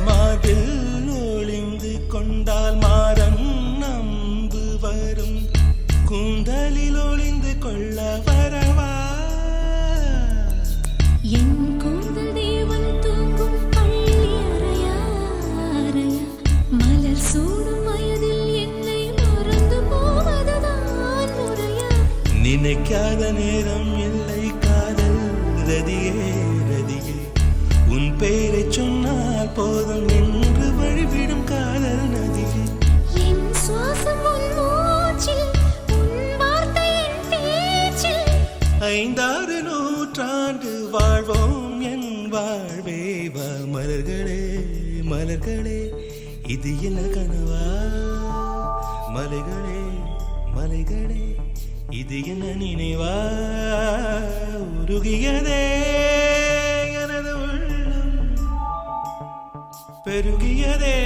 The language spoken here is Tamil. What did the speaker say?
மார்பில் ஒளிந்து கொண்டால் மாறன் நம்பு வரும் கூந்தலில் ஒளிந்து கொள்ள வரவா என் கூந்தல் தேவன் தூங்கும் பள்ளி அறையா அறையா மலர் சூடும் வயதில் என்னை மறந்து போவதுதான் முறையா நினைக்காத நேரம் இல்லை காதல் ரதியே ரதியே உன் பெயரை சொன்னால் போதும் என்று வழிவிடும் காதல் நதியே என் சுவாசம் உன் மூச்சில் உன் வார்த்தை என் பேச்சில் 5-6 நூற்றாண்டு வாழ்வோம் என் வாழ்வே வா மலர்களே மலர்களே இது என்ன கனவா மலைகளே மலைகளே இது என்ன நினைவா உருகியதே எனது உள்ளம் பெருகியதே